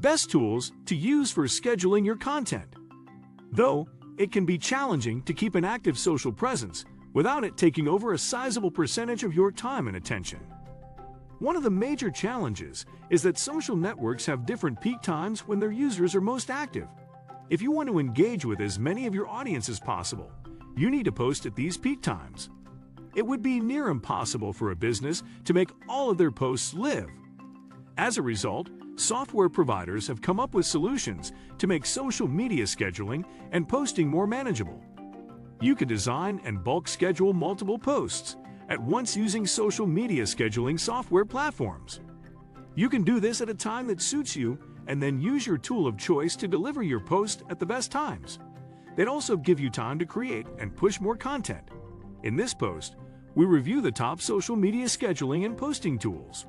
Best tools to use for scheduling your content. Though it can be challenging to keep an active social presence without it taking over a sizable percentage of your time and attention. One of the major challenges is that social networks have different peak times when their users are most active. If you want to engage with as many of your audience as possible, you need to post at these peak times. It would be near impossible for a business to make all of their posts live. As a result, software providers have come up with solutions to make social media scheduling and posting more manageable. You can design and bulk schedule multiple posts at once using social media scheduling software platforms. You can do this at a time that suits you and then use your tool of choice to deliver your post at the best times. They'd also give you time to create and push more content. In this post, we review the top social media scheduling and posting tools.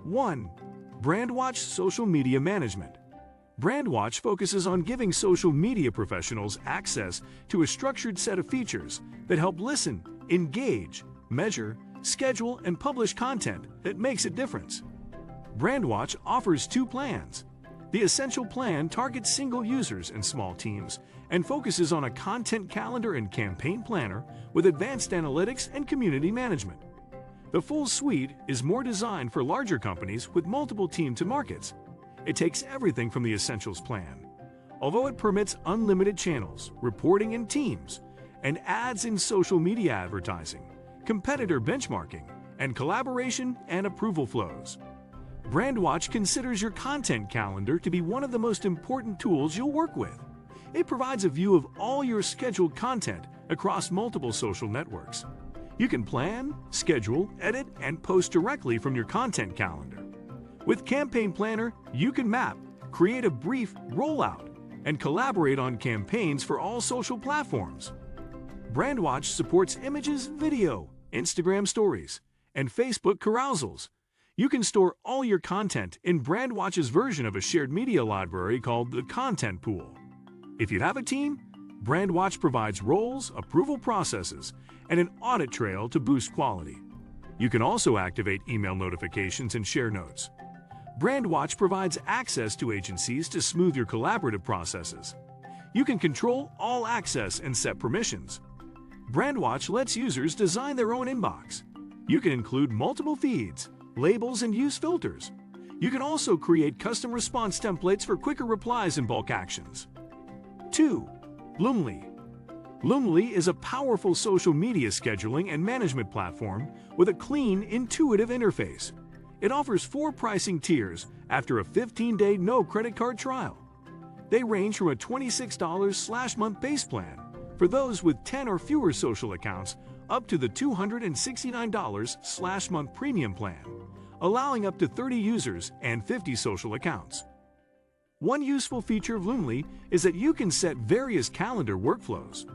1. BrandWatch Social Media Management. BrandWatch focuses on giving social media professionals access to a structured set of features that help listen, engage, measure, schedule, and publish content that makes a difference. BrandWatch offers 2 plans. The Essential plan targets single users and small teams and focuses on a content calendar and campaign planner with advanced analytics and community management. The full suite is more designed for larger companies with multiple teams and markets. It takes everything from the Essentials plan. Although it permits unlimited channels, reporting in teams, and ads in social media advertising, competitor benchmarking, and collaboration and approval flows. BrandWatch considers your content calendar to be one of the most important tools you'll work with. It provides a view of all your scheduled content across multiple social networks. You can plan, schedule, edit, and post directly from your content calendar. With Campaign Planner, you can map, create a brief rollout, and collaborate on campaigns for all social platforms. BrandWatch supports images, video, Instagram stories, and Facebook carousels. You can store all your content in BrandWatch's version of a shared media library called the Content Pool. If you have a team, BrandWatch provides roles, approval processes, and an audit trail to boost quality. You can also activate email notifications and share notes. BrandWatch provides access to agencies to smooth your collaborative processes. You can control all access and set permissions. BrandWatch lets users design their own inbox. You can include multiple feeds, labels, and use filters. You can also create custom response templates for quicker replies and bulk actions. 2. Loomly. Loomly is a powerful social media scheduling and management platform with a clean, intuitive interface. It offers 4 pricing tiers after a 15-day no credit card trial. They range from a $26/month base plan for those with 10 or fewer social accounts up to the $269/month premium plan, allowing up to 30 users and 50 social accounts. One useful feature of Loomly is that you can set various calendar workflows.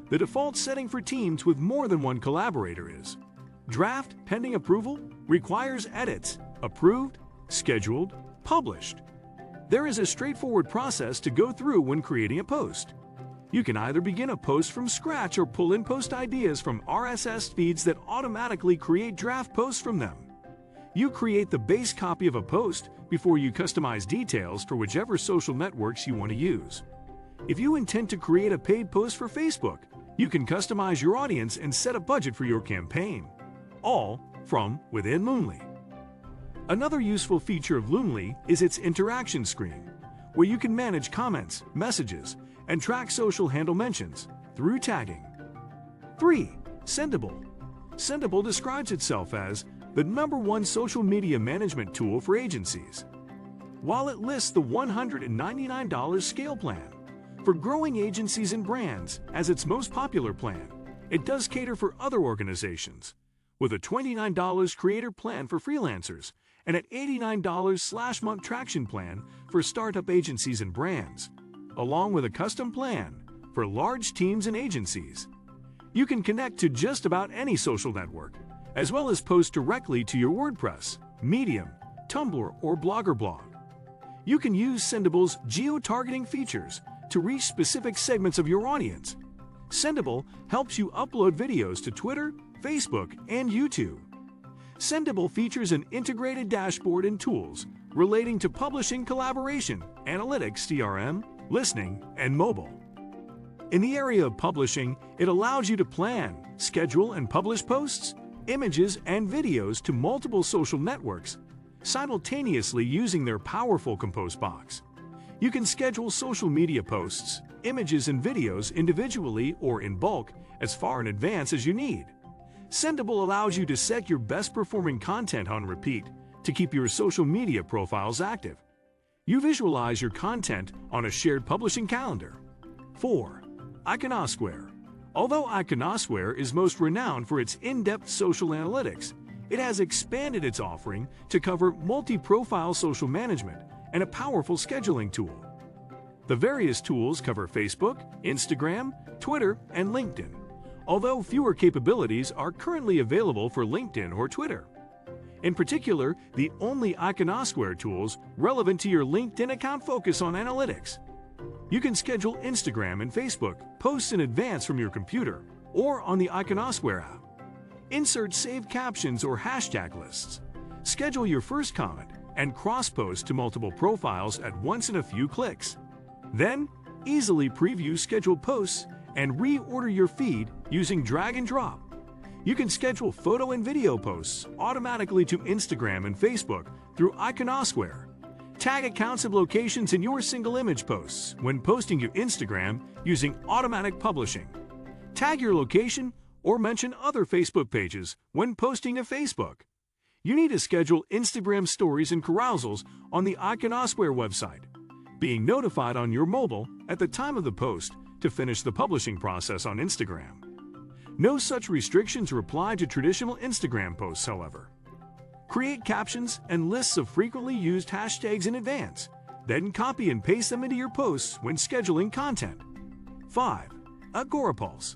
The default setting for teams with more than one collaborator is Draft pending approval, requires edits, approved, scheduled, published. There is a straightforward process to go through when creating a post. You can either begin a post from scratch or pull in post ideas from RSS feeds that automatically create draft posts from them. You create the base copy of a post before you customize details for whichever social networks you want to use. If you intend to create a paid post for Facebook, you can customize your audience and set a budget for your campaign, all from within Loomly. Another useful feature of Loomly is its interaction screen, where you can manage comments, messages, and track social handle mentions through tagging. 3. Sendable. Sendable describes itself as the #1 social media management tool for agencies. While it lists the $199 scale plan for growing agencies and brands as its most popular plan, it does cater for other organizations, with a $29 creator plan for freelancers and an $89/month traction plan for startup agencies and brands, along with a custom plan for large teams and agencies. You can connect to just about any social network, as well as post directly to your WordPress, Medium, Tumblr, or Blogger blog. You can use Sendable's geo-targeting features to reach specific segments of your audience. Sendable helps you upload videos to Twitter, Facebook, and YouTube. Sendable features an integrated dashboard and tools, relating to publishing collaboration, analytics, CRM, listening, and mobile. In the area of publishing, it allows you to plan, schedule, and publish posts, images, and videos to multiple social networks, simultaneously using their powerful Compose box. You can schedule social media posts, images, and videos individually or in bulk as far in advance as you need. Sendable allows you to set your best-performing content on repeat to keep your social media profiles active. You visualize your content on a shared publishing calendar. 4. Iconosquare. Although Iconosquare is most renowned for its in-depth social analytics, it has expanded its offering to cover multi-profile social management and a powerful scheduling tool. The various tools cover Facebook, Instagram, Twitter, and LinkedIn, although fewer capabilities are currently available for LinkedIn or Twitter. In particular, the only Iconosquare tools relevant to your LinkedIn account focus on analytics. You can schedule Instagram and Facebook posts in advance from your computer or on the Iconosquare app. Insert saved captions or hashtag lists. Schedule your first comment and cross-post to multiple profiles at once in a few clicks. Then, easily preview scheduled posts and reorder your feed using drag and drop. You can schedule photo and video posts automatically to Instagram and Facebook through Iconosquare. Tag accounts and locations in your single image posts when posting to Instagram using automatic publishing. Tag your location or mention other Facebook pages when posting to Facebook. You need to schedule Instagram stories and carousels on the Iconosquare website, being notified on your mobile at the time of the post to finish the publishing process on Instagram. No such restrictions apply to traditional Instagram posts, however. Create captions and lists of frequently used hashtags in advance, then copy and paste them into your posts when scheduling content. 5. Agorapulse.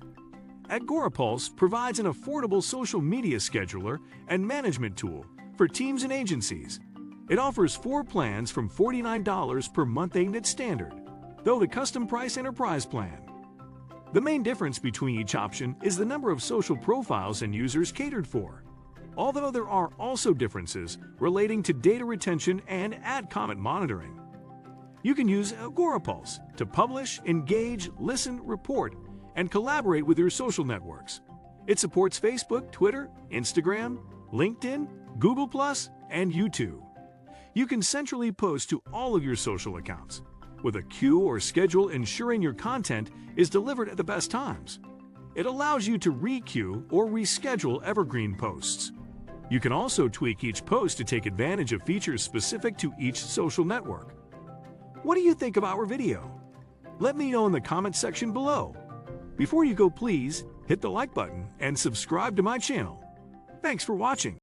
Agorapulse provides an affordable social media scheduler and management tool for teams and agencies. It offers 4 plans from $49 per month aimed at standard, though the custom price enterprise plan. The main difference between each option is the number of social profiles and users catered for, although there are also differences relating to data retention and ad comment monitoring. You can use Agorapulse to publish, engage, listen, report, and collaborate with your social networks. It supports Facebook, Twitter, Instagram, LinkedIn, Google+, and YouTube. You can centrally post to all of your social accounts, with a queue or schedule ensuring your content is delivered at the best times. It allows you to re-queue or reschedule evergreen posts. You can also tweak each post to take advantage of features specific to each social network. What do you think of our video? Let me know in the comments section below. Before you go, please hit the like button and subscribe to my channel. Thanks for watching.